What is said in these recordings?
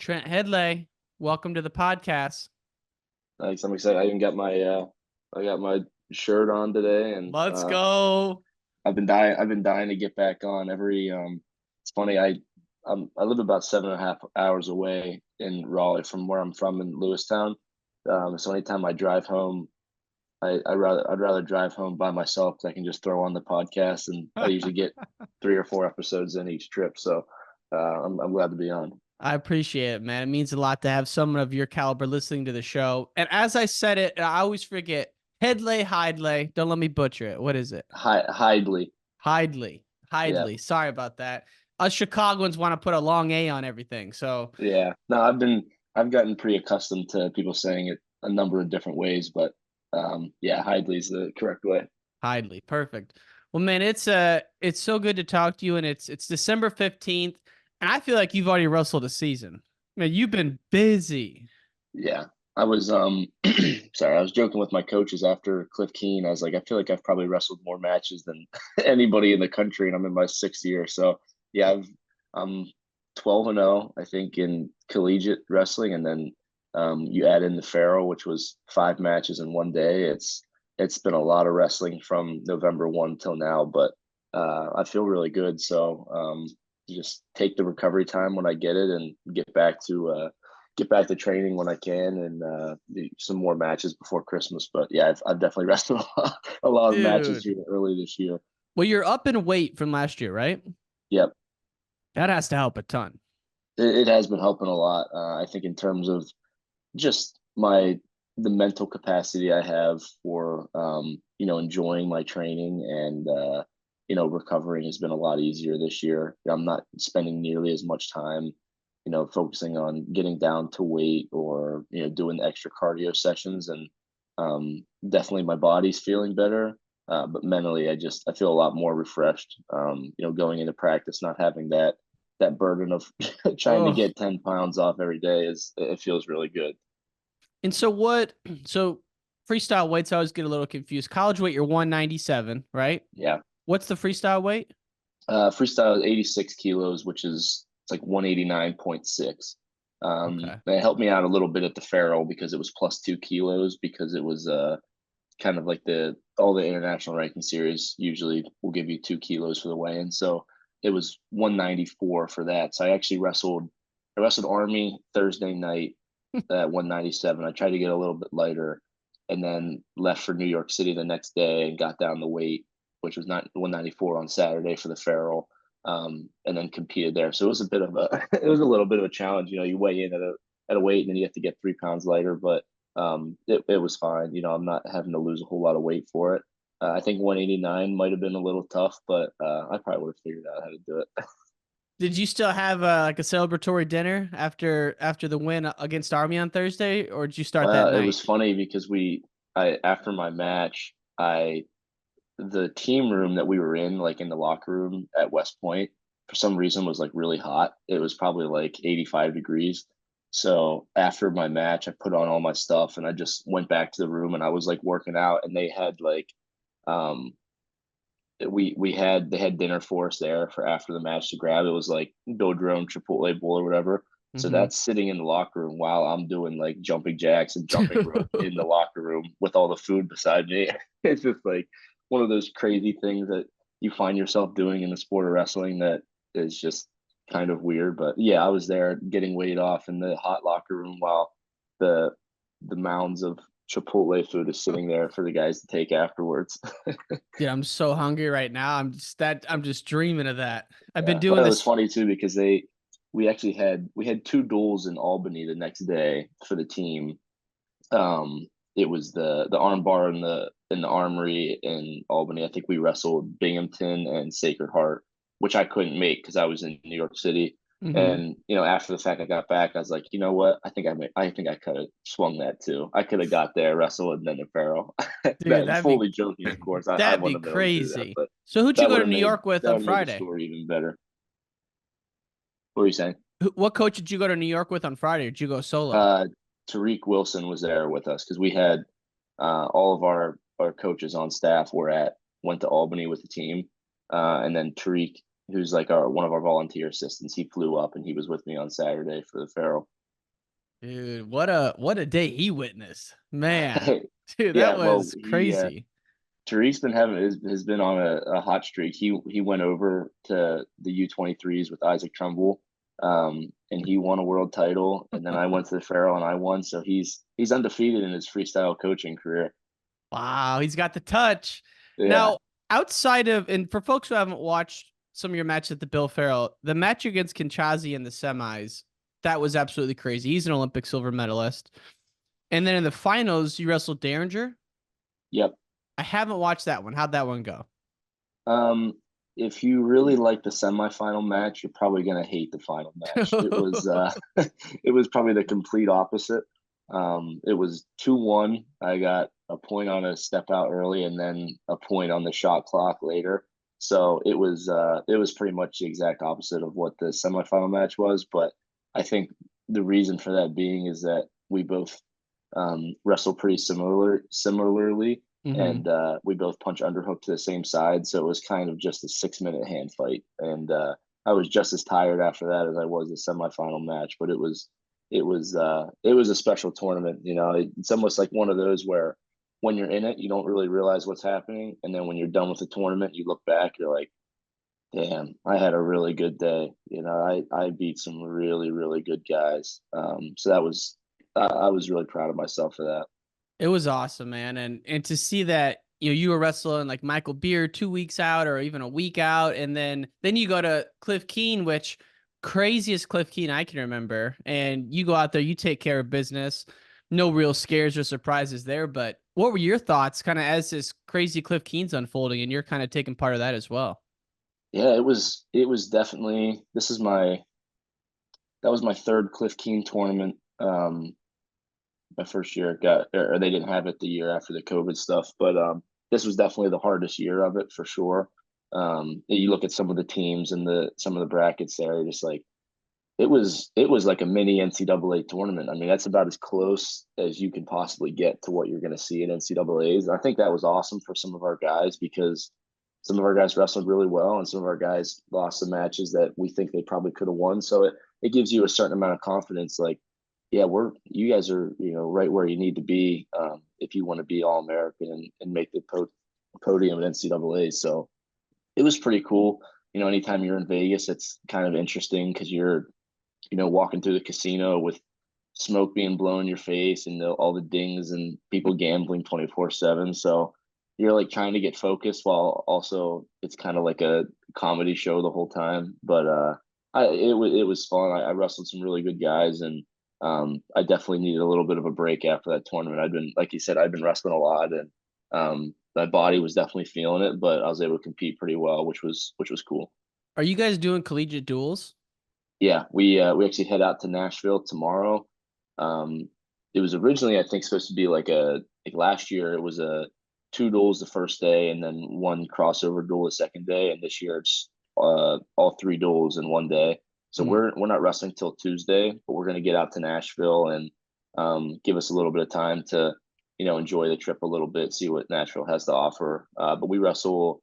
Trent Hidlay, welcome to the podcast. Thanks. I'm excited. I even got my shirt on today, and Let's go. I've been dying to get back on. It's funny. I live about 7.5 hours away in Raleigh from where I'm from in Lewistown. So anytime I drive home, I'd rather drive home by myself because I can just throw on the podcast, and I usually get 3 or 4 episodes in each trip. So I'm glad to be on. I appreciate it, man. It means a lot to have someone of your caliber listening to the show. And as I said it, I always forget. Hidlay, Hidlay. Don't let me butcher it. What is it? Hidley. Hidlay. Yeah. Hidlay. Sorry about that. Us Chicagoans want to put a long A on everything. So Yeah. No, I've gotten pretty accustomed to people saying it a number of different ways, but yeah, Hidley's the correct way. Hidlay. Perfect. Well, man, it's so good to talk to you. And it's December 15th. And I feel like you've already wrestled a season. Man, you've been busy. Yeah. I was sorry, I was joking with my coaches after Cliff Keen. I was like, I feel like I've probably wrestled more matches than anybody in the country, and I'm in my sixth year. So yeah, I'm 12-0, I think, in collegiate wrestling, and then you add in the Farrell, which was 5 matches in one day. It's been a lot of wrestling from November 1 till now, but I feel really good. So just take the recovery time when I get it and get back to training when I can, and do some more matches before Christmas. But yeah, I've definitely wrestled a lot of matches Dude. here early this year. Well, you're up in weight from last year, right? Yep, That has to help a ton. it has been helping a lot. I think in terms of just the mental capacity I have for enjoying my training, and recovering has been a lot easier this year. I'm not spending nearly as much time focusing on getting down to weight, or doing the extra cardio sessions, and definitely my body's feeling better. But mentally, I feel a lot more refreshed. Going into practice, not having that burden of trying to Oh. get 10 pounds off every day, it feels really good. And so what? So freestyle weights, I always get a little confused. College weight, you're 197, right? Yeah. What's the freestyle weight? Freestyle is 86 kilos, which is it's like 189.6. Okay. It helped me out a little bit at the Farrell because it was plus 2 kilos, because it was kind of like all the international ranking series usually will give you 2 kilos for the weigh-in. So it was 194 for that. So I wrestled Army Thursday night at 197. I tried to get a little bit lighter, and then left for New York City the next day and got down the weight, which was not 194 on Saturday for the Farrell, and then competed there. So it was a bit of a it was a little bit of a challenge. You weigh in at a weight, and then you have to get 3 pounds lighter, but it was fine. I'm not having to lose a whole lot of weight for it. I think 189 might have been a little tough, but I probably would have figured out how to do it. Did you still have like a celebratory dinner after the win against Army on Thursday, or did you start that Well, it night? was funny because I after my match, the team room that we were in, like in the locker room at West Point, for some reason was like really hot. It was probably like 85 degrees. So after my match, I put on all my stuff and I just went back to the room, and I was like working out, and they had like um they had dinner for us there for after the match to grab. It was like build your own Chipotle bowl or whatever. So Mm-hmm. that's sitting in the locker room while I'm doing like jumping jacks and jumping rope in the locker room with all the food beside me. It's just like one of those crazy things that you find yourself doing in the sport of wrestling that is just kind of weird. But yeah, I was there getting weight off in the hot locker room while the the mounds of Chipotle food is sitting there for the guys to take afterwards. Dude, I'm so hungry right now. I'm just dreaming of that. I've been Yeah, doing well, it was this. funny too because we had 2 duels in Albany the next day for the team. It was the arm bar in the Armory in Albany. I think we wrestled Binghamton and Sacred Heart, which I couldn't make because I was in New York City. Hmm. And after the fact, I got back. I was like, you know what? I think I could have swung that too. I could have got there, wrestled, and then the Pharaoh. Dude, That fully joking, of course. I that'd be wouldn't have been able to do that, crazy. but So who'd you that go would to have New made York with that on would have made the Friday? story even better. What were you saying? What coach did you go to New York with on Friday? Or did you go solo? Uh, Tariq Wilson was there with us because we had all of our coaches on staff went to Albany with the team, and then Tariq who's like our one of our volunteer assistants. He flew up and he was with me on Saturday for the Farrell. Dude, what a day he witnessed. Man. Dude, that Yeah, well, was crazy. Tariq's been having has been on a hot streak. He went over to the U23s with Isaac Trumbull, and he won a world title. And then I went to the Farrell and I won. So he's undefeated in his freestyle coaching career. Wow, he's got the touch. Yeah. Now, outside of, and for folks who haven't watched some of your matches at the Bill Farrell, the match against Kinchazi in the semis, that was absolutely crazy. He's an Olympic silver medalist. And then in the finals, you wrestled Derringer. Yep. I haven't watched that one. How'd that one go? Um, if you really like the semifinal match, you're probably gonna hate the final match. It was it was probably the complete opposite. It was 2-1. I got a point on a step out early and then a point on the shot clock later. So it was pretty much the exact opposite of what the semifinal match was. But I think the reason for that being is that we both wrestle pretty similarly, Hmm. and we both punch underhook to the same side. So it was kind of just a 6 minute hand fight, and I was just as tired after that as I was the semifinal match. But it was a special tournament. You know, it's almost like one of those where when you're in it, you don't really realize what's happening, and then when you're done with the tournament, you look back, you're like, damn, I had a really good day. You know, I beat some really really good guys. So that was I was really proud of myself for that. It was awesome, man. And to see that, you were wrestling like Michael Beard 2 weeks out or even a week out, and then you go to Cliff Keen, which craziest Cliff Keen I can remember. And you go out there, you take care of business. No real scares or surprises there. But what were your thoughts kind of as this crazy Cliff Keen's unfolding and you're kind of taking part of that as well? Yeah, it was definitely this is my that was my third Cliff Keen tournament. My first year got or they didn't have it the year after the COVID stuff, but this was definitely the hardest year of it for sure. You look at some of the teams and the some of the brackets there, just like it was like a mini NCAA tournament. I mean, that's about as close as you can possibly get to what you're going to see in NCAA's. And I think that was awesome for some of our guys because some of our guys wrestled really well, and some of our guys lost some matches that we think they probably could have won. So it gives you a certain amount of confidence. Like, yeah, you guys are right where you need to be if you want to be All American and make the podium at NCAA. So it was pretty cool. You know, anytime you're in Vegas, it's kind of interesting because you're walking through the casino with smoke being blown in your face and all the dings and people gambling 24/7. So you're like trying to get focused while also it's kind of like a comedy show the whole time. But it was fun. I wrestled some really good guys, and I definitely needed a little bit of a break after that tournament. I'd been, like you said, I'd been wrestling a lot, and my body was definitely feeling it, but I was able to compete pretty well, which was cool. Are you guys doing collegiate duels? Yeah, we actually head out to Nashville tomorrow. Um, it was originally, I think, supposed to be like last year. It was a two duels the first day, and then one crossover duel the second day. And this year it's all three duels in one day. So Hmm. we're not wrestling till Tuesday, but we're gonna get out to Nashville and give us a little bit of time to enjoy the trip a little bit, see what Nashville has to offer. But we wrestle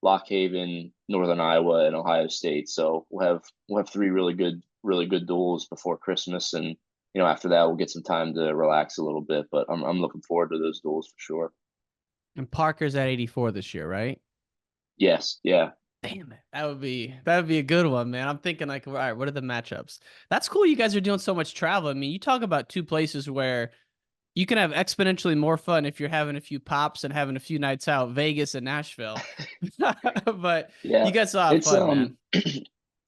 Lock Haven, Northern Iowa, and Ohio State. So we'll have three really good duels before Christmas, and after that we'll get some time to relax a little bit. But I'm looking forward to those duels for sure. And Parker's at 84 this year, right? Yes, yeah, Damn it. That would be a good one, man. I'm thinking like, all right, what are the matchups? That's cool. You guys are doing so much travel. I mean, you talk about two places where you can have exponentially more fun if you're having a few pops and having a few nights out, Vegas and Nashville. But yeah. you guys still have It's fun, man.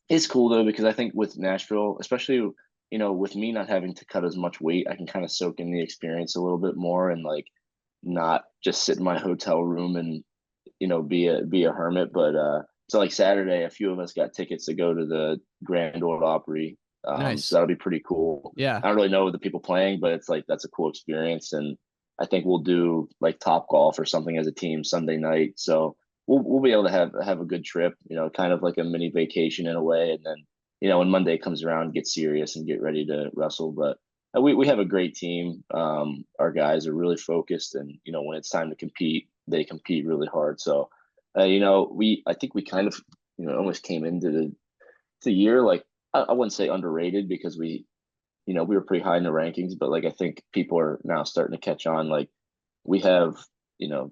it's cool though because I think with Nashville, especially with me not having to cut as much weight, I can kind of soak in the experience a little bit more and like not just sit in my hotel room and be a hermit. But so like Saturday, a few of us got tickets to go to the Grand Ole Opry. So Nice. that'll be pretty cool. Yeah. I don't really know the people playing, but it's like that's a cool experience. And I think we'll do like Top Golf or something as a team Sunday night. So we'll be able to have a good trip, kind of like a mini vacation in a way. And then, when Monday comes around, get serious and get ready to wrestle. But we have a great team. Our guys are really focused, and when it's time to compete, they compete really hard. So, I think we kind of almost came into the year like I wouldn't say underrated because we were pretty high in the rankings, but like I think people are now starting to catch on. Like we have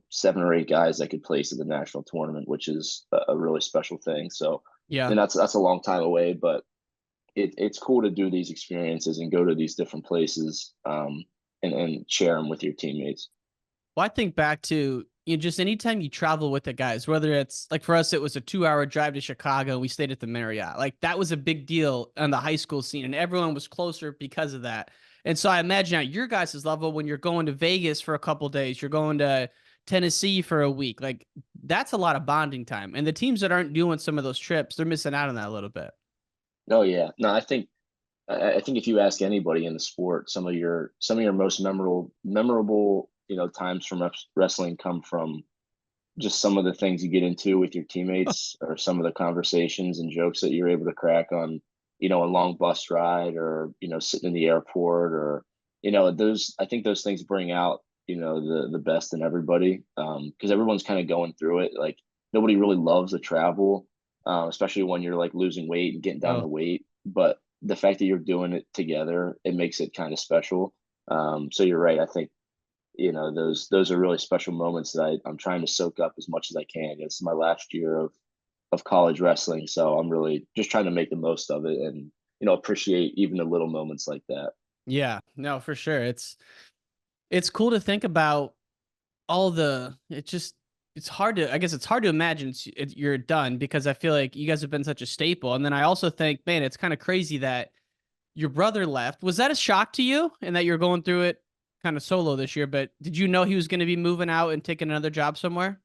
7 or 8 guys that could place in the national tournament, which is a really special thing. So, Yeah. and that's a long time away, but it's cool to do these experiences and go to these different places, and share them with your teammates. Well, I think back to just anytime you travel with the guys, whether it's like for us, it was a 2 hour drive to Chicago. We stayed at the Marriott. Like that was a big deal on the high school scene, and everyone was closer because of that. And so I imagine at your guys' level, when you're going to Vegas for a couple days, you're going to Tennessee for a week, like that's a lot of bonding time. And the teams that aren't doing some of those trips, they're missing out on that a little bit. Oh yeah, no, I think if you ask anybody in the sport, some of your most memorable times from wrestling come from just some of the things you get into with your teammates or some of the conversations and jokes that you're able to crack on, a long bus ride or, sitting in the airport or, I think those things bring out, the best in everybody. Cause everyone's kind of going through it. Like nobody really loves to travel, especially when you're like losing weight and getting down Oh, the weight. But the fact that you're doing it together, it makes it kind of special. So you're right. I think those are really special moments that I'm trying to soak up as much as I can. It's my last year of college wrestling, so I'm really just trying to make the most of it and appreciate even the little moments like that. yeah, no, for sure. It's cool to think about all the it just it's hard to I guess it's hard to imagine you're done because I feel like you guys have been such a staple. And then I also think, man, it's kind of crazy that your brother left. Was that a shock to you and that you're going through it kind of solo this year? But did you know he was going to be moving out and taking another job somewhere?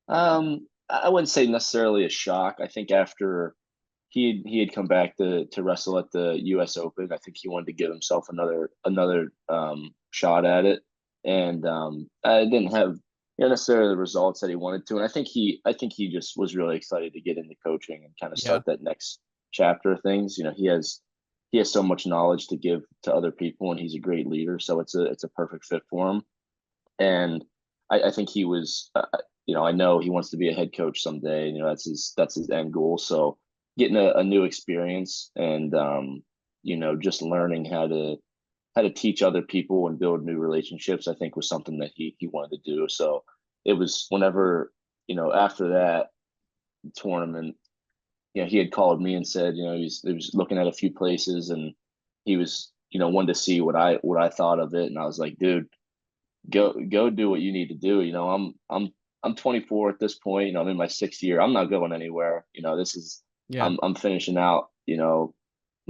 I wouldn't say necessarily a shock. I think after he had come back to wrestle at the U.S. Open, I think he wanted to give himself another shot at it, and I didn't have necessarily the results that he wanted to. And I think he just was really excited to get into coaching and kind of Yeah. start that next chapter of things. He has so much knowledge to give to other people, and he's a great leader. So it's a perfect fit for him. And I think he was, I know he wants to be a head coach someday. That's his end goal. So getting a new experience and just learning how to teach other people and build new relationships, I think was something that he wanted to do. So it was whenever after that tournament, he had called me and said he was looking at a few places and he was wanted to see what I thought of it, and I was like, dude, go do what you need to do. I'm 24 at this point. I'm in my 6th year. I'm not going anywhere. This is Yeah. I'm finishing out.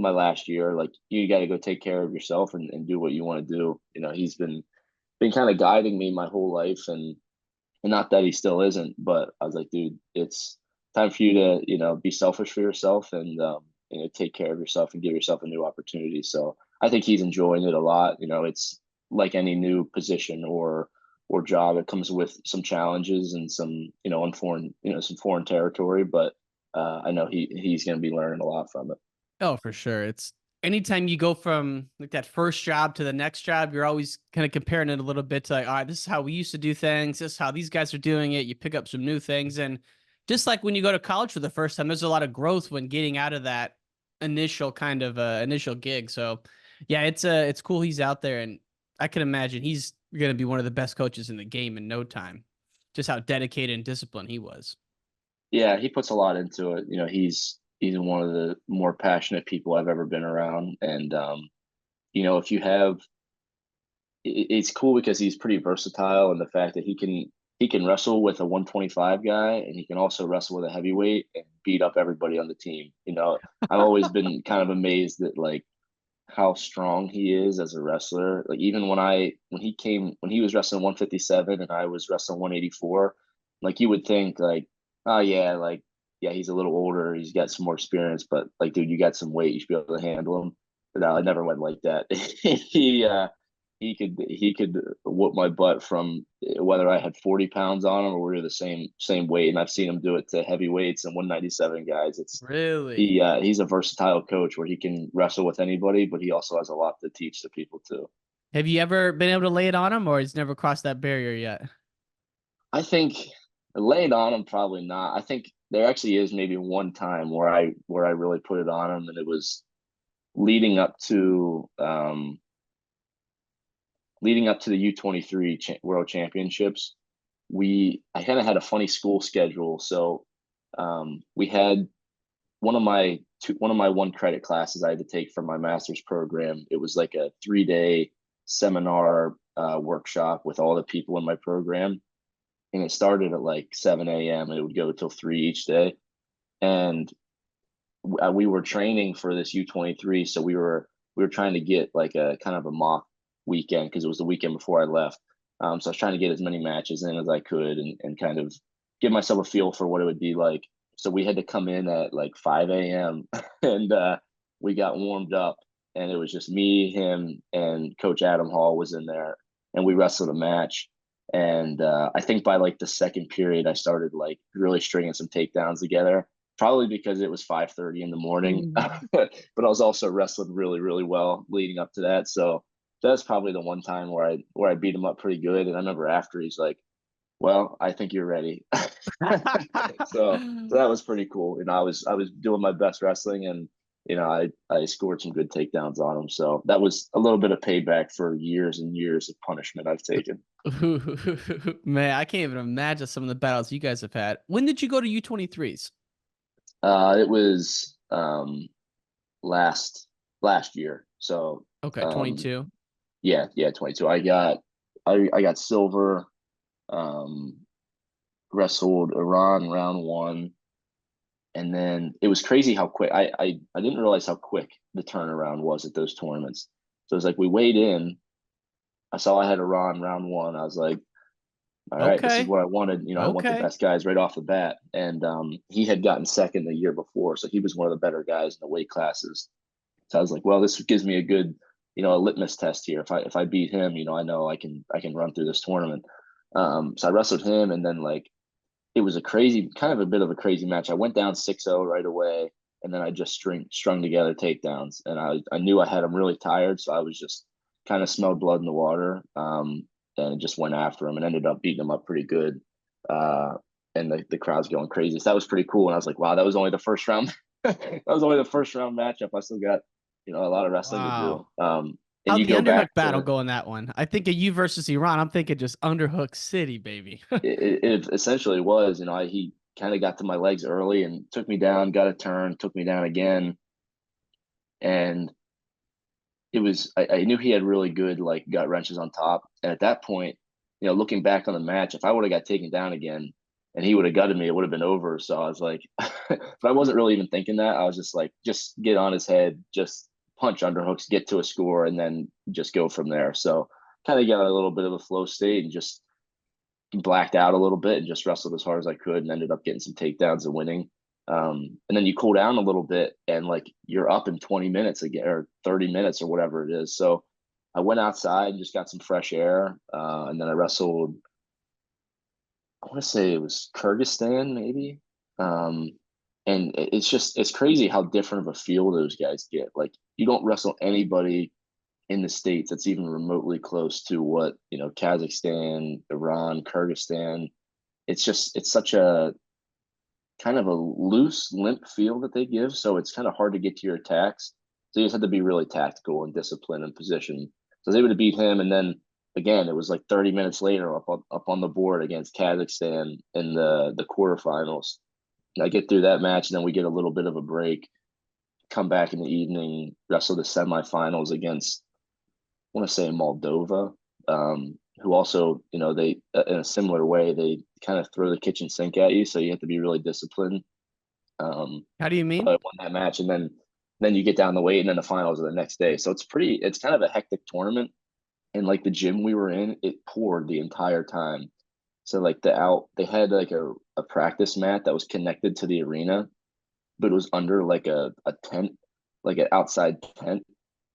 My last year. Like you got to go take care of yourself and do what you want to do. He's been kind of guiding me my whole life, and not that he still isn't, but I was like, dude, it's time for you to be selfish for yourself and take care of yourself and give yourself a new opportunity. So I think he's enjoying it a lot. It's like any new position or job, it comes with some challenges and some some foreign territory, but I know he's going to be learning a lot from it. Oh, for sure. It's anytime you go from like that first job to the next job, you're always kind of comparing it a little bit to like, all right, this is how we used to do things. This is how these guys are doing it. You pick up some new things. And just like when you go to college for the first time, there's a lot of growth when getting out of that initial kind of initial gig. So yeah, it's cool he's out there, and I can imagine he's gonna be one of the best coaches in the game in no time. Just how dedicated and disciplined he was. Yeah, he puts a lot into it. He's one of the more passionate people I've ever been around, and if you have, it's cool because he's pretty versatile in the fact that he can wrestle with a 125 guy and he can also wrestle with a heavyweight and beat up everybody on the team. I've always been kind of amazed at like how strong he is as a wrestler. Like even when he was wrestling 157 and I was wrestling 184, like you would think like, oh yeah, like yeah, he's a little older, he's got some more experience, but like dude, you got some weight, you should be able to handle him. But no, I never went like that. He could whoop my butt from whether I had 40 pounds on him or we were the same weight, and I've seen him do it to heavyweights and 197 guys. Really? He's a versatile coach where he can wrestle with anybody, but he also has a lot to teach the people too. Have you ever been able to lay it on him, or he's never crossed that barrier yet? I think laying on him probably not. I think there actually is maybe one time where I really put it on him, and it was leading up to um leading up to the U23 World Championships. I kind of had a funny school schedule, so we had one of my one credit classes I had to take for my master's program. It was like a 3 day seminar workshop with all the people in my program, and it started at like 7 a.m. and it would go till 3 each day. And we were training for this U23, so we were trying to get like a kind of a mock weekend because it was the weekend before I left. So I was trying to get as many matches in as I could and kind of give myself a feel for what it would be like. So we had to come in at like 5 a.m. and we got warmed up, and it was just me, him, and Coach Adam Hall was in there, and we wrestled a match. And I think by like the second period, I started like really stringing some takedowns together, probably because it was 5:30 in the morning. Mm. But I was also wrestling really, really well leading up to that. So that's probably the one time where I beat him up pretty good. And I remember after he's like, "Well, I think you're ready." So that was pretty cool. You know, I was doing my best wrestling, and you know, I scored some good takedowns on him. So that was a little bit of payback for years and years of punishment I've taken. Man, I can't even imagine some of the battles you guys have had. When did you go to U23s? It was last year. So Okay, um 22. yeah, 22. I got silver, um wrestled Iran round one, and then it was crazy how quick I didn't realize how quick the turnaround was at those tournaments. So it was like we weighed in, I saw I had Iran round one. I was like, all right, this is Okay. what I wanted. You know, I want the Okay. best guys right off the bat. And he had gotten second the year before, so he was one of the better guys in the weight classes. So I was like, well, this gives me a good, you know, a litmus test here. If I beat him, you know I can run through this tournament. So I wrestled him, and then like it was a crazy, kind of a bit of a crazy match. I went down 6-0 right away, and then I just strung together takedowns, and I knew I had him really tired, so I was just kind of smelled blood in the water, and just went after him and ended up beating him up pretty good. Uh, and the crowd's going crazy. So that was pretty cool. And I was like, wow, that was only the first round. That was only the first round matchup. I still got, you know, a lot of wrestling to do. Wow. And How'd you the go underhook back battle to go in that one? I think of you versus Iran. I'm thinking just underhook city, baby. it essentially was, you know, he kind of got to my legs early and took me down, got a turn, took me down again. And I knew he had really good like gut wrenches on top. And at that point, you know, looking back on the match, if I would have got taken down again and he would have gutted me, it would have been over. So I was like, but I wasn't really even thinking that. I was just like, just get on his head, just punch underhooks, get to a score, and then just go from there. So kind of got a little bit of a flow state and just blacked out a little bit and just wrestled as hard as I could and ended up getting some takedowns and winning. And then you cool down a little bit and like you're up in 20 minutes again or 30 minutes or whatever it is. So I went outside and just got some fresh air. And then I wrestled, I want to say it was Kyrgyzstan maybe. Um, and it's crazy how different of a feel those guys get. Like you don't wrestle anybody in the states that's even remotely close to what, you know, Kazakhstan, Iran, Kyrgyzstan. It's such a kind of a loose, limp feel that they give, so it's kind of hard to get to your attacks. So you just have to be really tactical and disciplined and position. So I was able to beat him, and then again, it was like 30 minutes later up on the board against Kazakhstan in the quarterfinals. And I get through that match, and then we get a little bit of a break. Come back in the evening, wrestle the semifinals against want to say Moldova, who also, you know, they in a similar way they kind of throw the kitchen sink at you, so you have to be really disciplined. How do you mean? But I won that match, and then you get down the weight, and then the finals are the next day. So it's kind of a hectic tournament, and like the gym we were in, it poured the entire time. So like they had like a practice mat that was connected to the arena, but it was under like a tent, like an outside tent,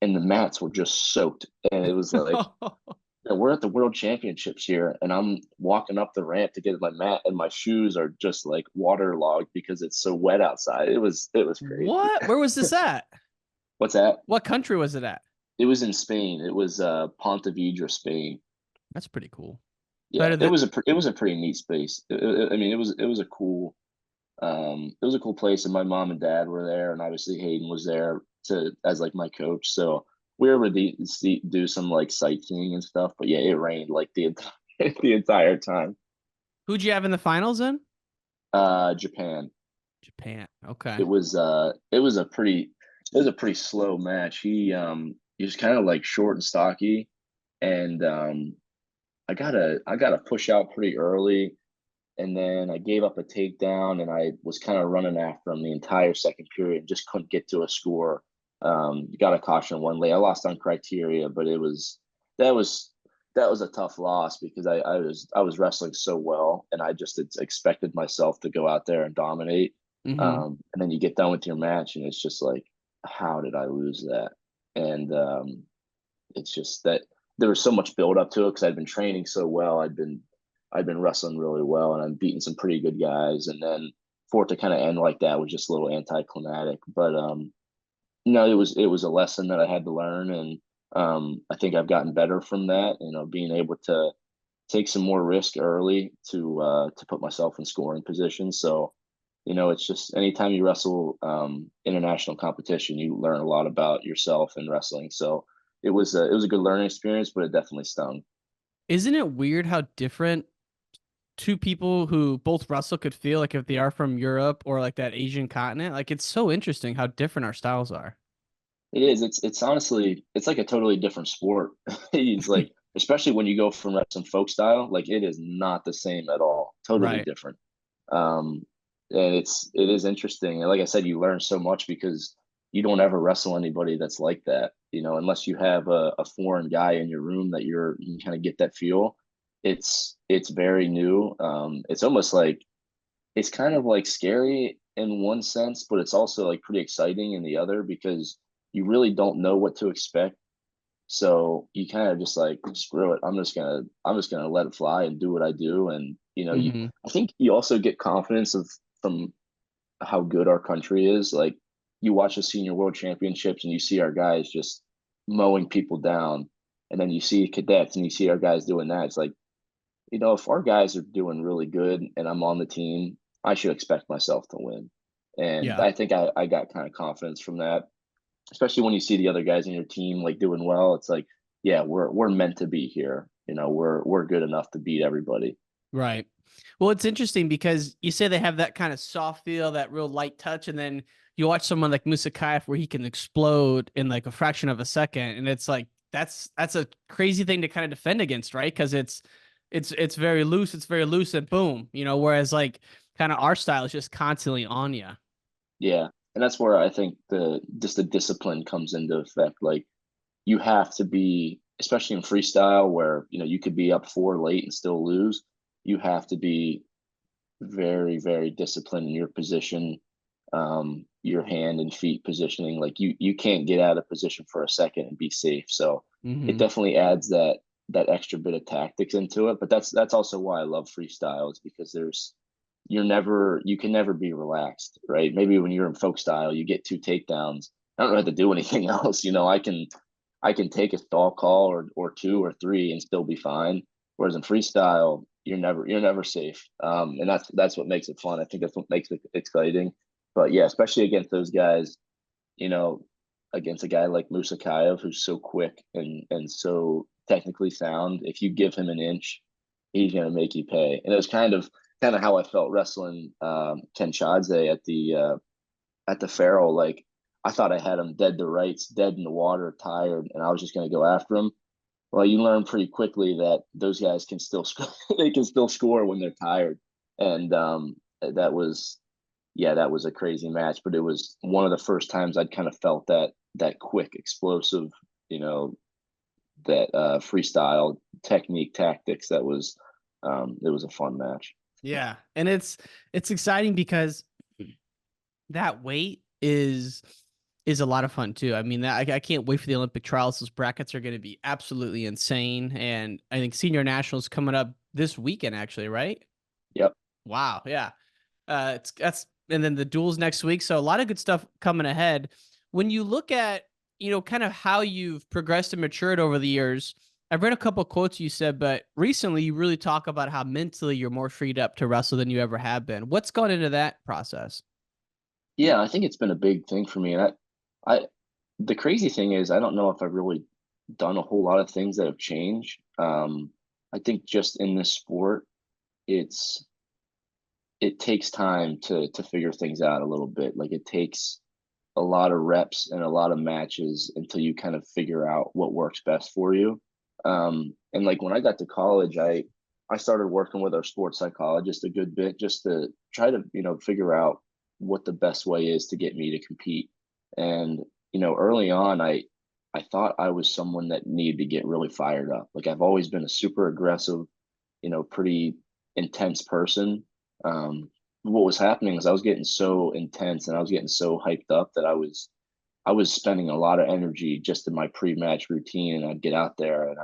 and the mats were just soaked. And it was like, you know, we're at the World Championships here, and I'm walking up the ramp to get my mat, and my shoes are just like waterlogged because it's so wet outside. It was crazy. What? Where was this at? What's that? What country was it at? It was in Spain. It was Pontevedra, Spain. That's pretty cool. Yeah, Better than it was a pretty neat space. I mean, it was a cool. It was a cool place, and my mom and dad were there, and obviously Hayden was there to as like my coach. So we were able to do some like sightseeing and stuff. But yeah, it rained like the entire time. Who'd you have in the finals then? Japan. Japan. Okay. It was a pretty slow match. He was kind of like short and stocky, and I got a push out pretty early, and then I gave up a takedown, and I was kind of running after him the entire second period and just couldn't get to a score. Got a caution one late. I lost on criteria, but that was that was a tough loss because I was wrestling so well, and I just expected myself to go out there and dominate. Mm-hmm. And then you get done with your match, and it's just like, how did I lose that? And it's just that there was so much build up to it because I'd been training so well. I'd been wrestling really well, and I'm beating some pretty good guys. And then for it to kind of end like that was just a little anticlimactic. But no, it was a lesson that I had to learn, and I think I've gotten better from that. Being able to take some more risk early to put myself in scoring position. So, it's just anytime you wrestle international competition, you learn a lot about yourself in wrestling. So it was a good learning experience, but it definitely stung. Isn't it weird how different two people who both wrestle could feel like if they are from Europe or like that Asian continent? Like it's so interesting how different our styles are. It is. It's honestly it's like a totally different sport. It's like especially when you go from wrestling folk style, like it is not the same at all. Totally Right. different. Um, and it is interesting. And like I said, you learn so much because you don't ever wrestle anybody that's like that. Unless you have a foreign guy in your room that you can kind of get that feel. It's very new. It's almost like it's kind of like scary in one sense, but it's also like pretty exciting in the other because you really don't know what to expect. So you kind of just like screw it. I'm just gonna let it fly and do what I do. And Mm-hmm. I think you also get confidence from how good our country is. Like you watch the senior world championships and you see our guys just mowing people down, and then you see cadets and you see our guys doing that. It's like, if our guys are doing really good and I'm on the team, I should expect myself to win. And Yeah. I think I got kind of confidence from that, especially when you see the other guys in your team like doing well. It's like, yeah, we're meant to be here. We're good enough to beat everybody. Right. Well, it's interesting because you say they have that kind of soft feel, that real light touch, and then you watch someone like Musakayev where he can explode in like a fraction of a second, and it's like that's a crazy thing to kind of defend against, right? Because it's very loose, and boom, Whereas like kind of our style is just constantly on you. Yeah. And that's where I think the discipline comes into effect. Like you have to be, especially in freestyle where, you could be up four late and still lose. You have to be very, very disciplined in your position, your hand and feet positioning. Like you can't get out of position for a second and be safe. So it Mm-hmm. definitely adds that extra bit of tactics into it. But that's also why I love freestyle is because you can never be relaxed, right? Maybe when you're in folk style, you get two takedowns. I don't have to do anything else. I can take a stall call or two or three and still be fine. Whereas in freestyle, you're never safe. And that's what makes it fun. I think that's what makes it exciting. But yeah, especially against those guys, you know, against a guy like Musa Kayev who's so quick and so technically sound, if you give him an inch, he's gonna make you pay. And it was kind of how I felt wrestling Ken Chadze at the Farrell. Like I thought I had him dead to rights, dead in the water, tired, and I was just gonna go after him. Well, you learn pretty quickly that those guys can still score. They can still score when they're tired, and that was yeah, that was a crazy match. But it was one of the first times I'd kind of felt that quick, explosive, you know, that freestyle technique, tactics. It was a fun match. Yeah, and it's exciting because that weight is a lot of fun too. I mean, I can't wait for the Olympic trials. Those brackets are going to be absolutely insane, and I think senior nationals coming up this weekend, actually, right? Yep. Wow, yeah. It's that's and then the duels next week. So a lot of good stuff coming ahead. When you look at kind of how you've progressed and matured over the years, I've read a couple quotes you said, but recently you really talk about how mentally you're more freed up to wrestle than you ever have been. What's gone into that process? Yeah, I think it's been a big thing for me. And I the crazy thing is I don't know if I've really done a whole lot of things that have changed. I think just in this sport, it's it takes time to figure things out a little bit. Like it takes a lot of reps and a lot of matches until you kind of figure out what works best for you. And like when I got to college, I started working with our sports psychologist a good bit just to try to figure out what the best way is to get me to compete. And early on, I thought I was someone that needed to get really fired up. Like I've always been a super aggressive, pretty intense person. What was happening is I was getting so intense and I was getting so hyped up that I was spending a lot of energy just in my pre-match routine, and I'd get out there and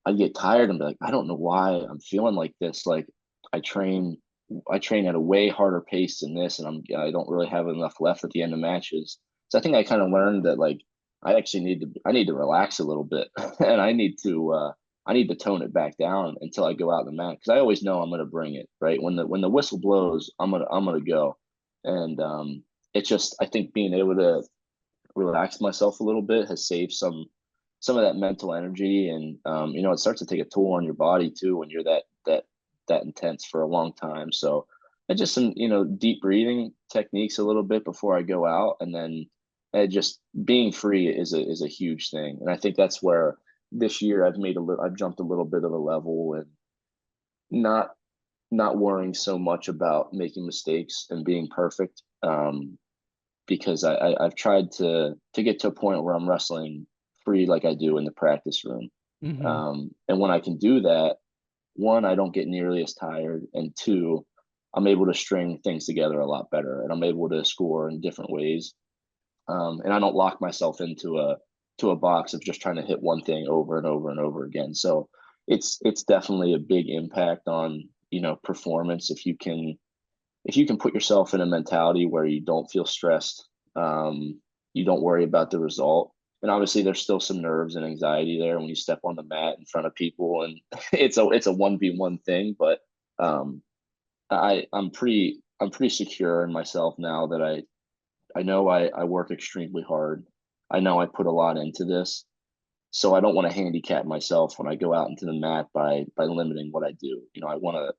I'd get tired and be like, I don't know why I'm feeling like this. Like I train I train at a way harder pace than this, and I don't really have enough left at the end of matches. So I think I kind of learned that like I need to relax a little bit, and I need to tone it back down until I go out in the mat because I always know I'm going to bring it right when the whistle blows. I'm gonna go, and it's just I think being able to relax myself a little bit has saved some of that mental energy, and it starts to take a toll on your body too when you're that intense for a long time. So and just some deep breathing techniques a little bit before I go out, and then just being free is a huge thing. And I think that's where this year I've jumped a little bit of a level, and not not worrying so much about making mistakes and being perfect. Because I've tried to get to a point where I'm wrestling free like I do in the practice room. Hmm. And when I can do that, one, I don't get nearly as tired, and two, I'm able to string things together a lot better, and I'm able to score in different ways. And I don't lock myself into a box of just trying to hit one thing over and over and over again. So it's definitely a big impact on performance if you can put yourself in a mentality where you don't feel stressed, you don't worry about the result. And obviously, there's still some nerves and anxiety there when you step on the mat in front of people, and it's a 1v1 thing. But um, I'm pretty secure in myself now that I know I work extremely hard. I know I put a lot into this, so I don't want to handicap myself when I go out into the mat by limiting what I do. I want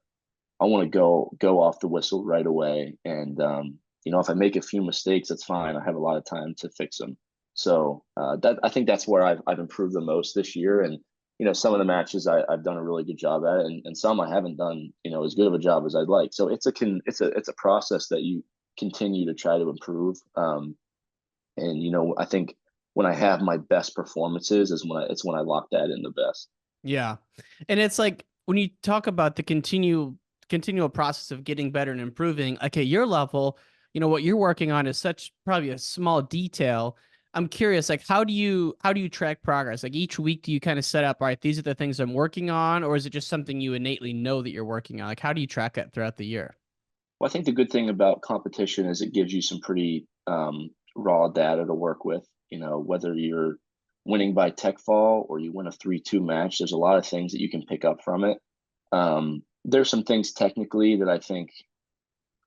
to go off the whistle right away. And if I make a few mistakes, that's fine. I have a lot of time to fix them. So that I think that's where I've improved the most this year. And some of the matches I've done a really good job at, and some I haven't done as good of a job as I'd like. So it's a process that you continue to try to improve. And I think when I have my best performances is when I lock that in the best. Yeah. And it's like when you talk about the continual process of getting better and improving, like at your level, what you're working on is such probably a small detail. I'm curious, like how do you track progress? Like each week do you kind of set up, all right, these are the things I'm working on, or is it just something you innately know that you're working on? Like how do you track it throughout the year? Well, I think the good thing about competition is it gives you some pretty raw data to work with. Whether you're winning by tech fall or you win a 3-2 match, there's a lot of things that you can pick up from it. There's some things technically that I think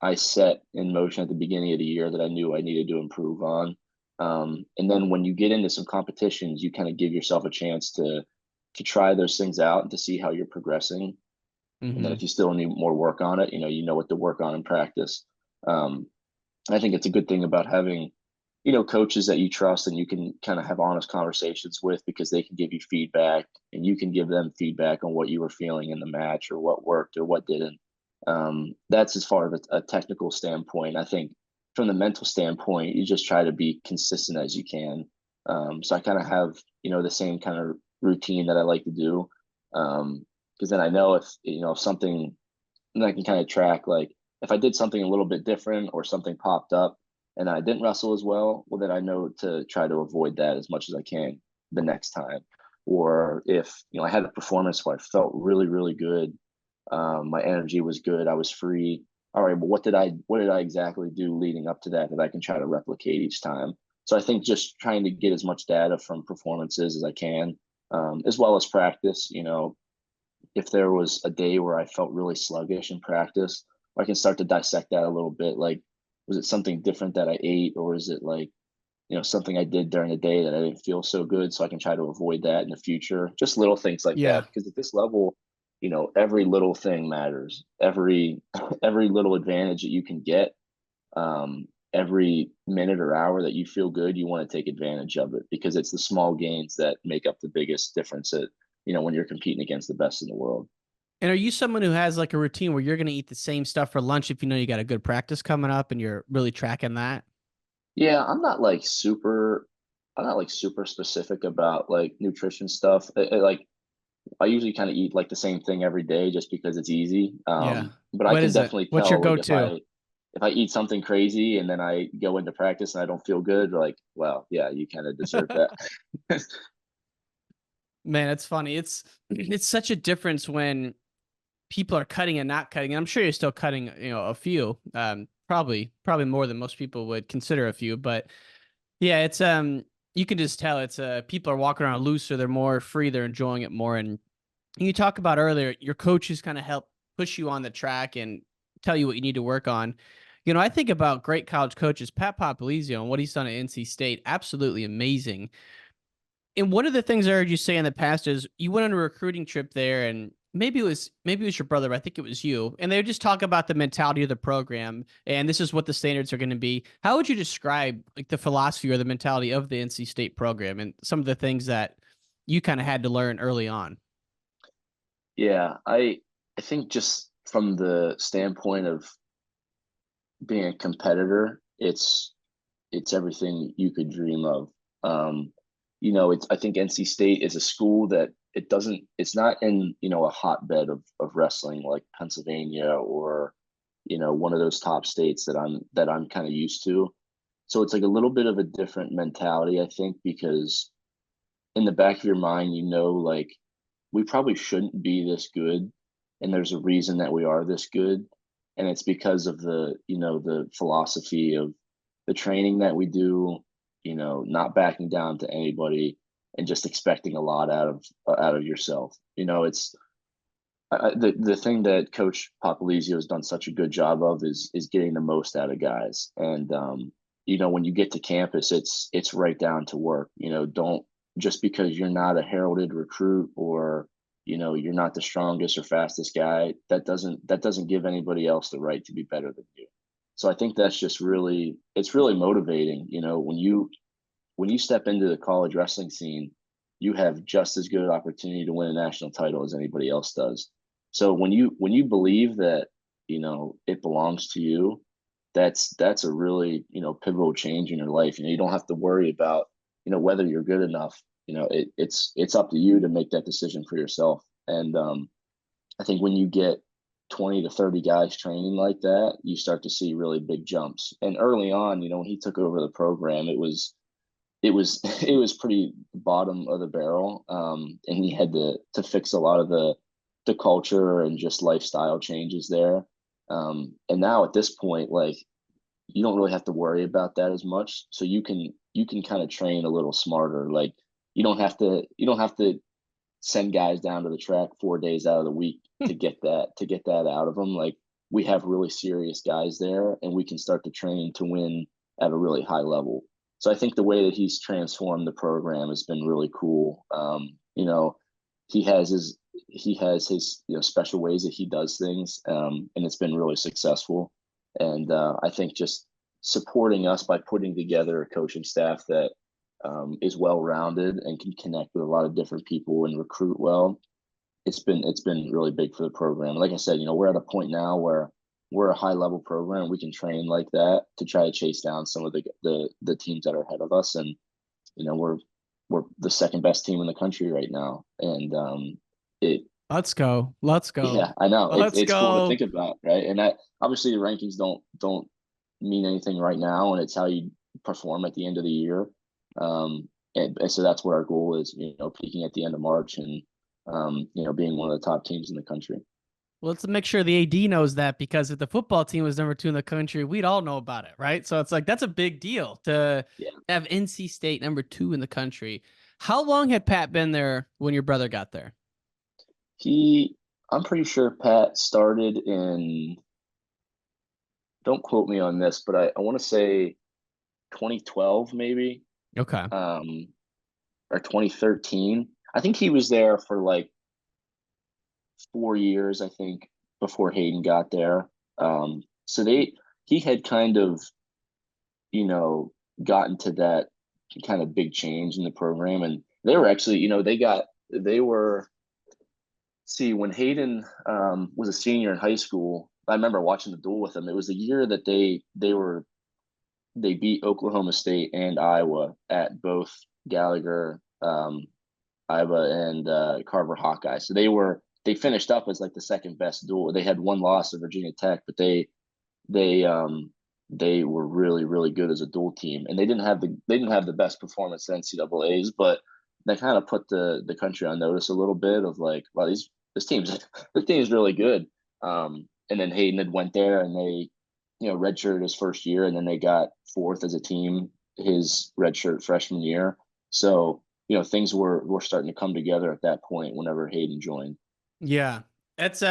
I set in motion at the beginning of the year that I knew I needed to improve on. And then when you get into some competitions, you kind of give yourself a chance to try those things out and to see how you're progressing. And then Hmm. if you still need more work on it, you know what to work on in practice. Um, I think it's a good thing about having, coaches that you trust and you can kind of have honest conversations with because they can give you feedback and you can give them feedback on what you were feeling in the match or what worked or what didn't. That's as far as a technical standpoint. I think from the mental standpoint, you just try to be consistent as you can. So I kind of have, the same kind of routine that I like to do. Because then I know if something, and I can kind of track like if I did something a little bit different or something popped up and I didn't wrestle as well, well then I know to try to avoid that as much as I can the next time. Or if I had a performance where I felt really really good, my energy was good, I was free. All right, well what did I exactly do leading up to that I can try to replicate each time. So I think just trying to get as much data from performances as I can, as well as practice. If there was a day where I felt really sluggish in practice, I can start to dissect that a little bit. Like, was it something different that I ate, or is it like, something I did during the day that I didn't feel so good, so I can try to avoid that in the future. Just little things like Yeah. that, because at this level, every little thing matters. Every every little advantage that you can get, every minute or hour that you feel good, you want to take advantage of it, because it's the small gains that make up the biggest difference when you're competing against the best in the world. And are you someone who has like a routine where you're going to eat the same stuff for lunch if you know you got a good practice coming up and you're really tracking that? Yeah, I'm not like super specific about like nutrition stuff. Like I usually kind of eat like the same thing every day just because it's easy. Yeah. But I What can is it? definitely What's your tell, like, if go-to? I eat something crazy and then I go into practice and I don't feel good, like, well, yeah, you kind of deserve that. Man, it's funny. It's such a difference when people are cutting and not cutting. I'm sure you're still cutting, a few. Probably more than most people would consider a few, but yeah, it's you can just tell it's people are walking around looser, they're more free, they're enjoying it more. And you talk about earlier, your coaches kind of help push you on the track and tell you what you need to work on. I think about great college coaches, Pat Popolizio, and what he's done at NC State, absolutely amazing. And one of the things I heard you say in the past is you went on a recruiting trip there, and maybe it was your brother, but I think it was you. And they would just talk about the mentality of the program, and this is what the standards are going to be. How would you describe like the philosophy or the mentality of the NC State program and some of the things that you kind of had to learn early on? Yeah, I think just from the standpoint of being a competitor, it's everything you could dream of. Um, it's I think NC State is a school that it's not in, a hotbed of wrestling like Pennsylvania or, one of those top states that I'm kind of used to. So it's like a little bit of a different mentality, I think, because in the back of your mind, like, we probably shouldn't be this good, and there's a reason that we are this good, and it's because of the philosophy of the training that we do, not backing down to anybody and just expecting a lot out of yourself. It's the thing that Coach Popolizio has done such a good job of is getting the most out of guys. And when you get to campus, it's right down to work. Don't, just because you're not a heralded recruit, or you're not the strongest or fastest guy, that doesn't give anybody else the right to be better than you. So I think that's just it's really motivating. When you step into the college wrestling scene, you have just as good an opportunity to win a national title as anybody else does. So when you believe that, it belongs to you, that's a really, pivotal change in your life. You don't have to worry about, whether you're good enough. It's up to you to make that decision for yourself. And I think when you get 20 to 30 guys training like that, you start to see really big jumps. And early on, when he took over the program, it was pretty bottom of the barrel, and he had to fix a lot of the culture and just lifestyle changes there. And now at this point, like, you don't really have to worry about that as much, so you can kind of train a little smarter. Like, you don't have to send guys down to the track 4 days out of the week to get that out of them. Like, we have really serious guys there, and we can start to train to win at a really high level. So I think the way that he's transformed the program has been really cool. He has his special ways that he does things, and it's been really successful. And I think just supporting us by putting together a coaching staff that is well rounded and can connect with a lot of different people and recruit well. It's been really big for the program. Like I said, we're at a point now where we're a high level program. We can train like that to try to chase down some of the teams that are ahead of us, and we're the second best team in the country right now. And it Let's go. Let's go. yeah, I know, Let's it's cool to go. think about, right? And that, obviously, the rankings don't mean anything right now, and it's how you perform at the end of the year. And so that's what our goal is, peaking at the end of March, and being one of the top teams in the country. Well, let's make sure the AD knows that, because if the football team was number 2 in the country, we'd all know about it, right? So it's like that's a big deal to Yeah. have NC State number 2 in the country. How long had Pat been there when your brother got there? He, I'm pretty sure Pat started in, don't quote me on this, but I want to say 2012 maybe, Okay. um, or 2013. I think he was there for like 4 years, I think, before Hayden got there. So he had kind of, you know, gotten to that kind of big change in the program, and they were actually, they were. See, when Hayden was a senior in high school, I remember watching the duel with him. It was the year that they beat Oklahoma State and Iowa at both Gallagher, Iowa, and Carver Hawkeye. So they finished up as like the second best duel. They had one loss to Virginia Tech, but they they were really really good as a dual team, and they didn't have the best performance in NCAA's, but they kind of put the country on notice a little bit of like, wow, this team's this team's really good. And then Hayden had went there and they, redshirted his first year, and then they got fourth as a team his redshirt freshman year. So things were starting to come together at that point whenever Hayden joined. Yeah. That's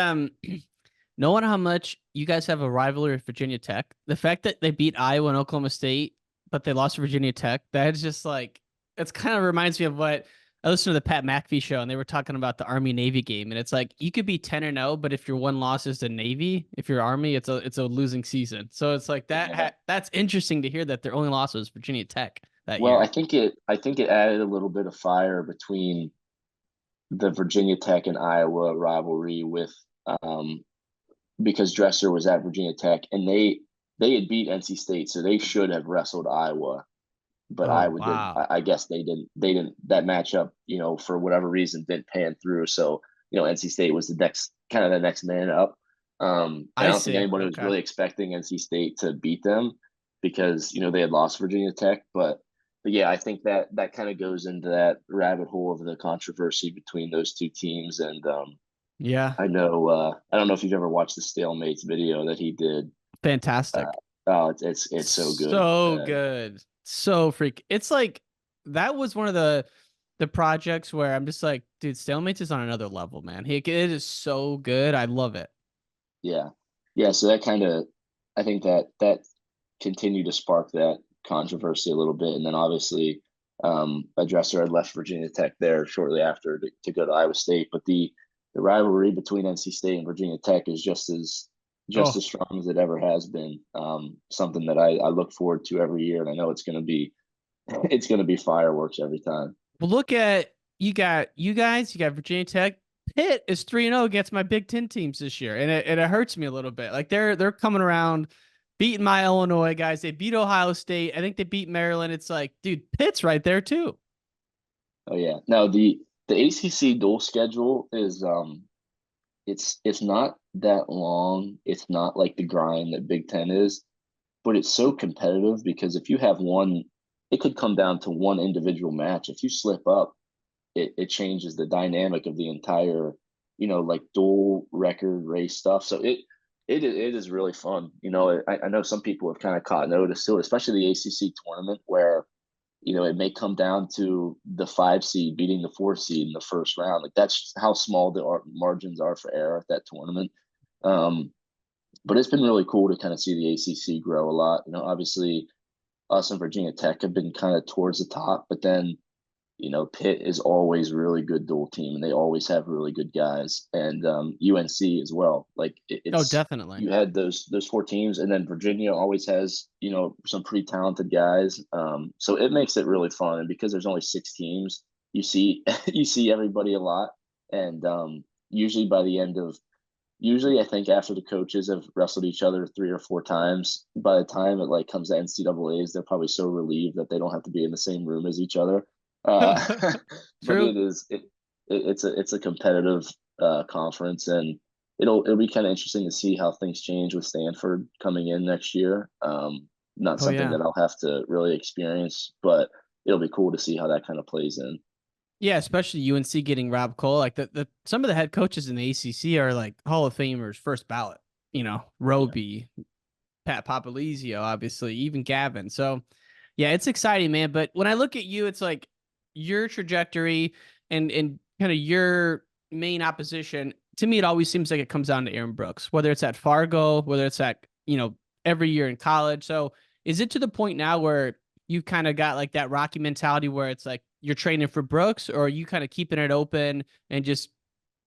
knowing how much you guys have a rivalry with Virginia Tech, the fact that they beat Iowa and Oklahoma State, but they lost to Virginia Tech, that's just like, it's kind of reminds me of what I listened to the Pat McAfee show, and they were talking about the Army Navy game, and it's like you could be 10-0, but if your one loss is to Navy, if you're Army, it's a losing season. So it's like Yeah. that's interesting to hear that their only loss was Virginia Tech that Well, year. I think it added a little bit of fire between the Virginia Tech and Iowa rivalry with um, because Dresser was at Virginia Tech, and they had beat NC State, so they should have wrestled Iowa, but Oh Iowa didn't. wow, I guess they didn't. They didn't. That matchup, for whatever reason, didn't pan through. So NC State was the next man up. And I I don't think see. anybody was Okay. really expecting NC State to beat them because they had lost Virginia Tech, but yeah, I think that kind of goes into that rabbit hole of the controversy between those two teams. And Yeah, I don't know if you've ever watched the Stalemates video that he did. Uh, fantastic. oh, it's so good. So good. So freak. It's like that was one of the projects where I'm just like, dude, Stalemates is on another level, man. It is so good. I love it. Yeah, yeah. So that kind of, I think that continued to spark that controversy a little bit, and then obviously, a dresser had left Virginia Tech there shortly after to go to Iowa State. But the rivalry between NC State and Virginia Tech is just as Oh, strong as it ever has been. Something that I look forward to every year, and I know it's going to be it's going to be fireworks every time. well, look at you guys, you got Virginia Tech. Pitt is 3-0 against my Big Ten teams this year, and it hurts me a little bit. Like they're coming around, beating my Illinois guys. They beat Ohio State. I think they beat Maryland. It's like, dude, Pitt's right there too. Oh yeah. Now the ACC dual schedule is it's not that long. It's not like the grind that Big Ten is, but it's so competitive because if you have one, it could come down to one individual match. If you slip up, it changes the dynamic of the entire, like dual record race stuff. So it is really fun. I know some people have kind of caught notice to it, especially the ACC tournament where it may come down to the 5 seed beating the 4 seed in the first round. Like that's how small the margins are for error at that tournament. Um, but it's been really cool to kind of see the ACC grow a lot. Obviously, us and Virginia Tech have been kind of towards the top, but then Pitt is always really good dual team, and they always have really good guys, and UNC as well. Like Oh, it's definitely. you had those 4 teams, and then Virginia always has some pretty talented guys. So it makes it really fun, and because there's only 6 teams, you see you see everybody a lot, and usually by the end of usually I think after the coaches have wrestled each other 3 or 4 times, by the time it like comes to NCAA's, they're probably so relieved that they don't have to be in the same room as each other. Uh, but True. it's a competitive conference, and it'll be kind of interesting to see how things change with Stanford coming in next year. Not Oh something yeah. that I'll have to really experience, but it'll be cool to see how that kind of plays in. Yeah, especially UNC getting Rob Cole. Like the some of the head coaches in the ACC are like Hall of Famers, first ballot. Yeah. Roby, Pat Papalizio, obviously, even Gavin. So, yeah, it's exciting, man. But when I look at you, it's like your trajectory and kind of your main opposition, to me, it always seems like it comes down to Aaron Brooks, whether it's at Fargo, whether it's at, every year in college. So is it to the point now where you kind of got like that Rocky mentality where it's like you're training for Brooks, or are you kind of keeping it open and just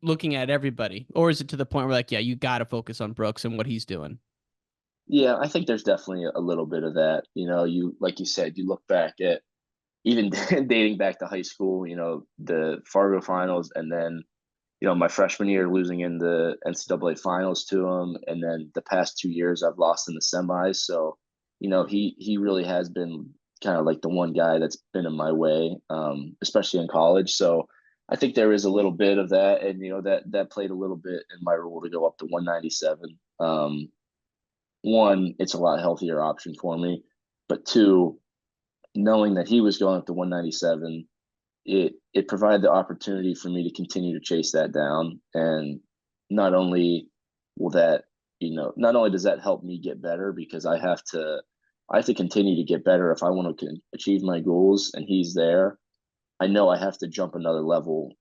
looking at everybody? Or is it to the point where like, yeah, you got to focus on Brooks and what he's doing? Yeah, I think there's definitely a little bit of that. You like you said, you look back at even dating back to high school, the Fargo finals, and then my freshman year losing in the NCAA finals to him, and then the past 2 years I've lost in the semis. So, he really has been kind of like the one guy that's been in my way, especially in college. So I think there is a little bit of that, and that played a little bit in my role to go up to 197. One, it's a lot healthier option for me, but two, knowing that he was going up to 197, it provided the opportunity for me to continue to chase that down. And not only will that, not only does that help me get better, because I have to continue to get better if I want to achieve my goals, and he's there. I know I have to jump another level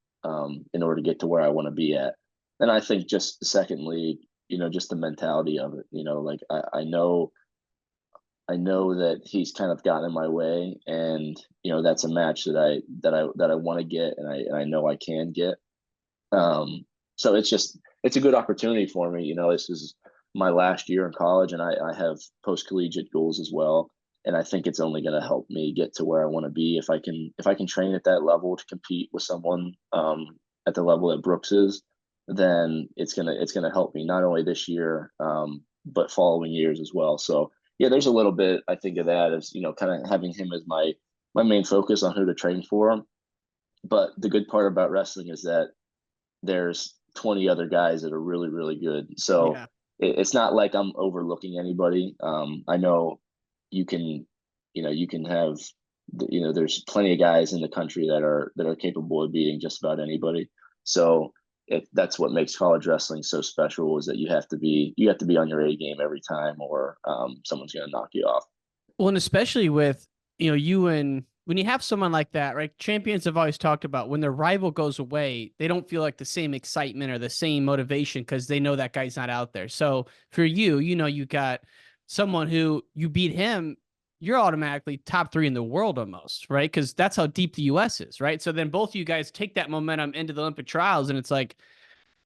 in order to get to where I want to be at. And I think just secondly, just the mentality of it, like I know that he's kind of gotten in my way, and that's a match that I want to get, and I know I can get. So it's a good opportunity for me. This is my last year in college, and I have post collegiate goals as well, and I think it's only going to help me get to where I want to be if I can train at that level to compete with someone at the level that Brooks is. Then it's gonna help me not only this year, but following years as well. So yeah, there's a little bit I think of that as kind of having him as my main focus on who to train for. But the good part about wrestling is that there's 20 other guys that are really really good. So Yeah. it's not like I'm overlooking anybody. I know you can you can have there's plenty of guys in the country that are capable of beating just about anybody. So that's what makes college wrestling so special, is that you have to be on your A game every time, or someone's going to knock you off. Well, and especially with, you and when you have someone like that, right? Champions have always talked about when their rival goes away, they don't feel like the same excitement or the same motivation because they know that guy's not out there. So for you, you got someone who you beat him, you're automatically top three in the world almost, right? Because that's how deep the US is, right? So then both of you guys take that momentum into the Olympic trials, and it's like,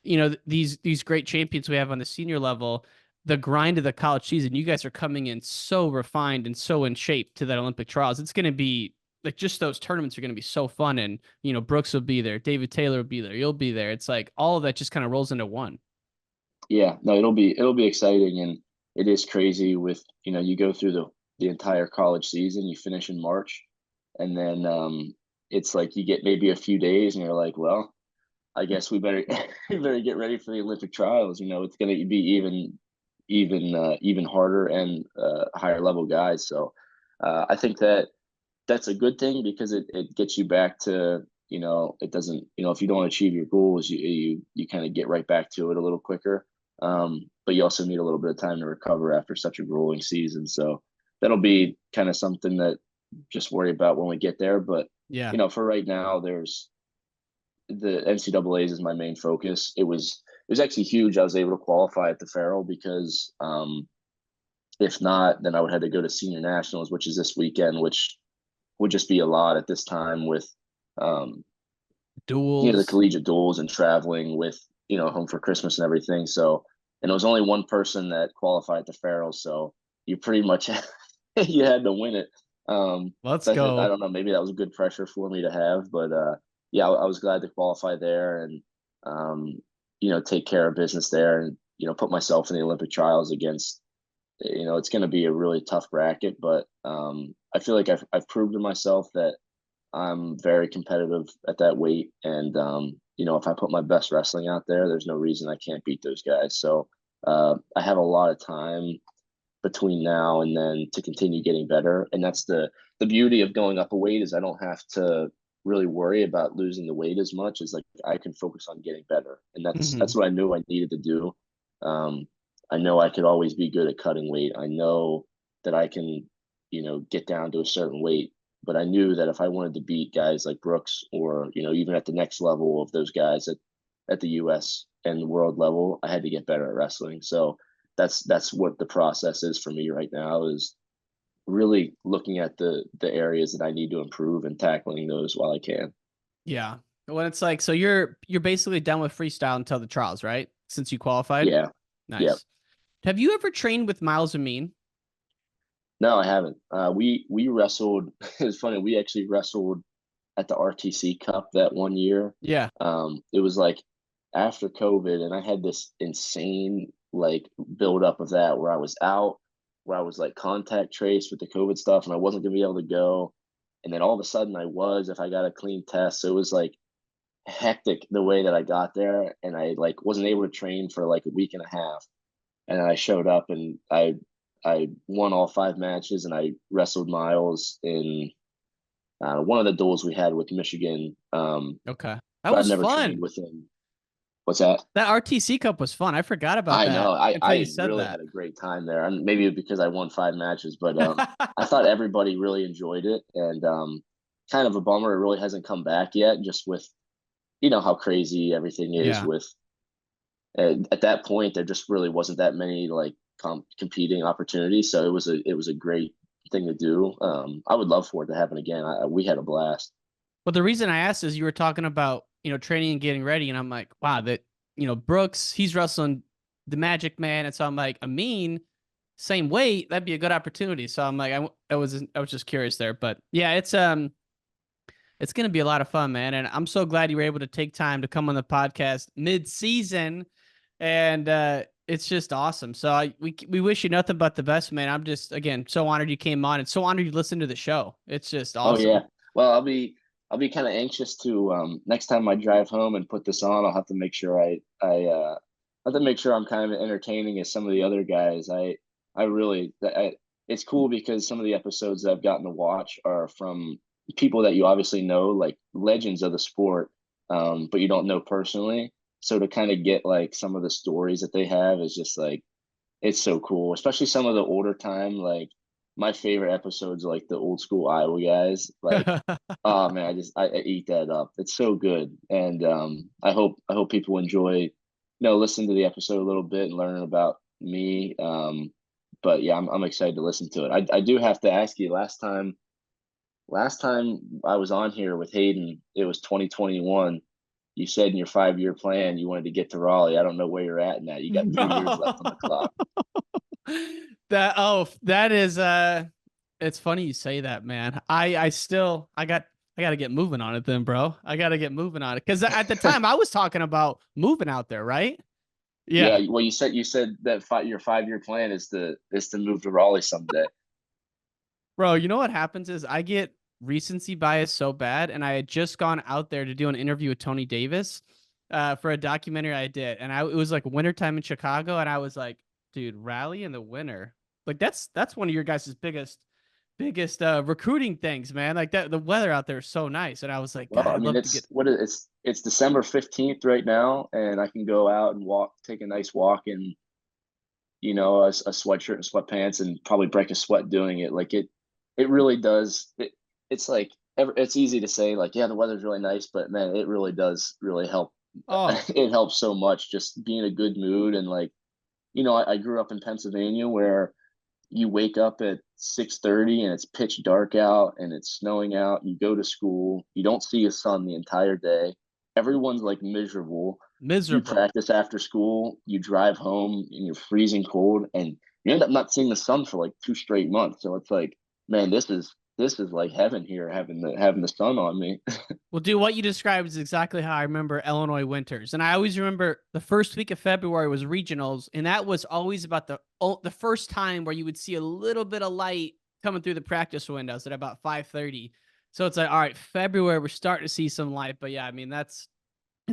these great champions we have on the senior level, the grind of the college season, you guys are coming in so refined and so in shape to that Olympic trials. It's going to be like, just those tournaments are going to be so fun. And, Brooks will be there. David Taylor will be there. You'll be there. It's like all of that just kind of rolls into one. Yeah, no, it'll be exciting, and it is crazy with you go through the entire college season, you finish in March, and then it's like you get maybe a few days, and you're like, well, I guess we better we better get ready for the Olympic trials. It's going to be even harder and higher level guys. So I think that's a good thing, because it gets you back to it doesn't if you don't achieve your goals, you kind of get right back to it a little quicker. But you also need a little bit of time to recover after such a grueling season. So that'll be kind of something that just worry about when we get there. But Yeah. for right now, there's the NCAA's is my main focus. It was actually huge. I was able to qualify at the Farrell, because if not, then I would have to go to senior nationals, which is this weekend, which would just be a lot at this time with um, the Duels. collegiate duels and traveling with home for Christmas and everything. So, and it was only one person that qualified at the Farrell, so you pretty much you had to win it. Let's So I go. don't know, maybe that was a good pressure for me to have, but yeah, I was glad to qualify there, and take care of business there, and put myself in the Olympic trials against. It's going to be a really tough bracket, but I feel like I've proved to myself that I'm very competitive at that weight, and if I put my best wrestling out there, there's no reason I can't beat those guys. So I have a lot of time between now and then to continue getting better, and that's the beauty of going up a weight, is I don't have to really worry about losing the weight as much, as like I can focus on getting better, and that's Hmm. what I knew I needed to do. Um, I know I could always be good at cutting weight. I know that I can get down to a certain weight but I knew that if I wanted to beat guys like Brooks or, even at the next level of those guys at the US and the world level, I had to get better at wrestling. So that's what the process is for me right now, is really looking at the areas that I need to improve and tackling those while I can. Yeah. When it's like, so you're basically done with freestyle until the trials, right? Since you qualified? Yeah. Yeah. Nice. Have you ever trained with Miles Amin? No, I haven't. We wrestled. It's funny. We actually wrestled at the RTC Cup that one year. Yeah. It was like after COVID, and I had this insane like build up of that where I was out, where I was like contact traced with the COVID stuff, and I wasn't gonna be able to go. And then all of a sudden, I was if I got a clean test. So it was like hectic the way that I got there, and I like wasn't able to train for like a week and a half. And then I showed up, and I won all 5 matches, and I wrestled Miles in one of the duels we had with Michigan. Okay. That But I've was never trained fun. with him. What's that? That RTC Cup was fun. I forgot about I know. that I until you I said really that. had a great time there, and maybe because I won 5 matches, but I thought everybody really enjoyed it, and kind of a bummer it really hasn't come back yet. Just with how crazy everything is Yeah. with. At that point, there just really wasn't that many like competing opportunities, so it was a great thing to do. I would love for it to happen again. We had a blast. But the reason I asked is you were talking about, training and getting ready. And I'm like, wow, Brooks, he's wrestling the Magic Man. And so I'm like, Amin, same weight, that'd be a good opportunity. So I'm like, I was just curious there. But yeah, it's going to be a lot of fun, man. And I'm so glad you were able to take time to come on the podcast mid-season. And it's just awesome. So we wish you nothing but the best, man. I'm just, again, so honored you came on and so honored you listened to the show. It's just Oh awesome. yeah. Well, I'll be kind of anxious to next time I drive home and put this on. I'll have to make sure I have to make sure I'm kind of entertaining as some of the other guys. I really it's cool because some of the episodes that I've gotten to watch are from people that you obviously know, like legends of the sport, but you don't know personally. So to kind of get like some of the stories that they have is just like it's so cool, especially some of the older time. Like my favorite episodes, are like the old school Iowa guys. Like, oh man, I eat that up. It's so good, and I hope people enjoy, listen to the episode a little bit and learn about me. But yeah, I'm excited to listen to it. I do have to ask you. Last time I was on here with Hayden, it was 2021. You said in your 5-year plan you wanted to get to Raleigh. I don't know where you're at in that. You got 3 years left on the clock. That is it's funny you say that, man. I gotta get moving on it then, bro. I gotta get moving on it. Cause at the time I was talking about moving out there, right? Yeah, Yeah. well, you said that your 5-year plan is to move to Raleigh someday. Bro, you know what happens is I get recency bias so bad, and I had just gone out there to do an interview with Tony Davis for a documentary I did. And it was like wintertime in Chicago, and I was like, dude, Raleigh in the winter. Like that's one of your guys' biggest recruiting things, man. Like that the weather out there is so nice. And I was like, Well, God, I I'd mean, love to get it's December 15th right now, and I can go out and take a nice walk in, a sweatshirt and sweatpants, and probably break a sweat doing it. Like it really does. It's like it's easy to say like, yeah, the weather's really nice, but man, it really does really help. oh, It helps so much just being in a good mood, and like, I grew up in Pennsylvania where you wake up at 6:30 and it's pitch dark out and it's snowing out. You go to school, you don't see a sun the entire day. Everyone's like miserable. You miserable. practice after school, you drive home and you're freezing cold, and you end up not seeing the sun for like 2 straight months. So it's like, man, this is like heaven here, having the sun on me. Well, dude, what you described is exactly how I remember Illinois winters. And I always remember the first week of February was regionals, and that was always about the first time where you would see a little bit of light coming through the practice windows at about 5:30. So it's like, all right, February, we're starting to see some light. But yeah, I mean, it's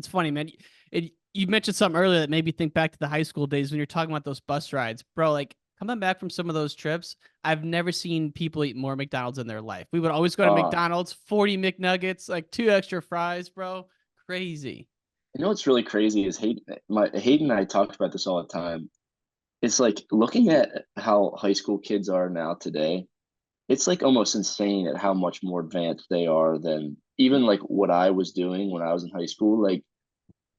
funny, man. You mentioned something earlier that made me think back to the high school days when you're talking about those bus rides, bro. Like coming back from some of those trips, I've never seen people eat more McDonald's in their life. We would always go to uh, McDonald's, 40 McNuggets, like 2 extra fries, bro. Crazy. what's really crazy is Hayden and I talked about this all the time. It's like looking at how high school kids are now today. it's like almost insane at how much more advanced they are than even like what I was doing when I was in high school. Like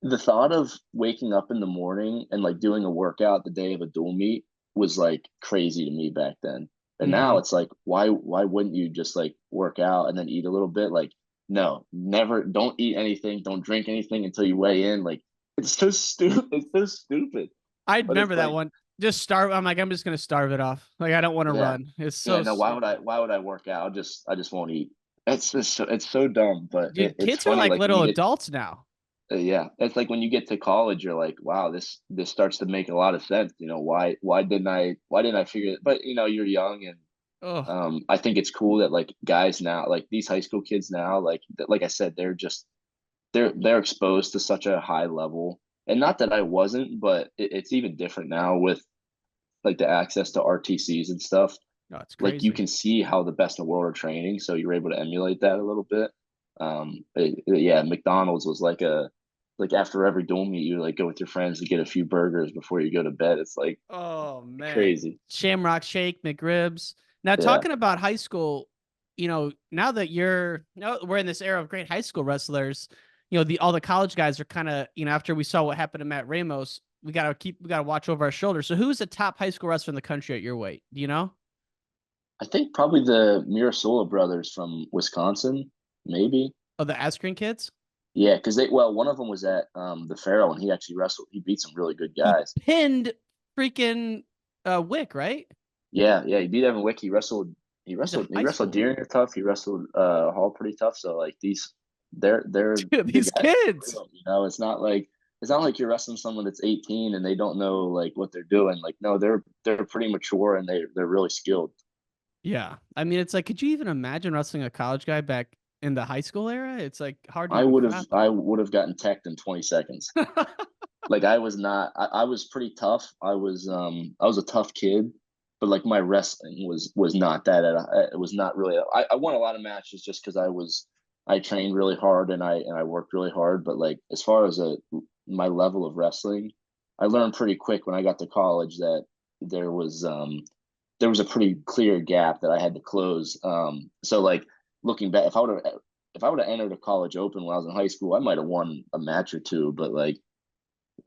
the thought of waking up in the morning and like doing a workout the day of a dual meet was like crazy to me back then. And now Hmm. it's like, why wouldn't you just like work out and then eat a little bit? Like, no, never, don't eat anything, don't drink anything until you weigh in. Like, it's so stupid. It's so stupid. I But it's remember that like, one. Just starve. I'm like, I'm just gonna starve it off. Like I don't want to yeah, run. It's yeah. so No, stupid. why would I work out? I just won't eat. It's so dumb, but Dude, it's kids are funny. like Like when little you get adults now. yeah, it's like when you get to college, you're like, wow, this starts to make a lot of sense. You know, why didn't I figure it? But you know, you're young, and Oh, I think it's cool that like guys now, like these high school kids now, like I said, they're exposed to such a high level, and not that I wasn't, but it's even different now with like the access to RTCs and stuff. no, it's Like you crazy. can see how the best in the world are training, so you're able to emulate that a little bit. Yeah, McDonald's was like after every dual meet, you like go with your friends to get a few burgers before you go to bed. It's like Oh man, crazy. Shamrock Shake, McRibs. Now Yeah, talking about high school, now that we're in this era of great high school wrestlers. The all the college guys are kind of, after we saw what happened to Matt Ramos, we gotta watch over our shoulders. So who's the top high school wrestler in the country at your weight? Do you know? I think probably the Mirasola brothers from Wisconsin, maybe. Oh, the Askren kids. Yeah, because they well, one of them was at the Farrell, and he actually wrestled. He beat some really good He guys. pinned freaking Wick, right? Yeah, yeah, he beat Evan Wick. He wrestled. He's a He high wrestled schooler. Deeringer tough. He wrestled Hall pretty tough. So like these, they're Dude, the these guys for kids. real. You know, it's not like you're wrestling someone that's 18 and they don't know like what they're doing. Like no, they're pretty mature and they're really skilled. Yeah. I mean, it's like, could you even imagine wrestling a college guy back in the high school era? It's like hard to even I fathom. would have gotten teched in 20 seconds. Like I was not. I was pretty tough. I was a tough kid, but like my wrestling was not that. It was not really. I won a lot of matches just because I trained really hard and I worked really hard. But like as far as my level of wrestling, I learned pretty quick when I got to college that there was um there was a pretty clear gap that I had to close. So like looking back, if I would have entered a college open when I was in high school, I might have won a match or two. But like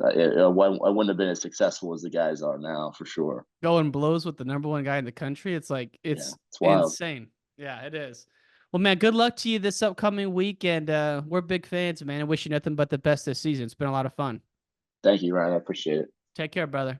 I wouldn't have been as successful as the guys are now for sure. Going blows with the number one guy in the country. It's like, Yeah, it's it's wild. insane. Yeah, it is. Well, man, good luck to you this upcoming week. And we're big fans, man. I wish you nothing but the best this season. It's been a lot of fun. Thank you, Ryan. I appreciate it. Take care, brother.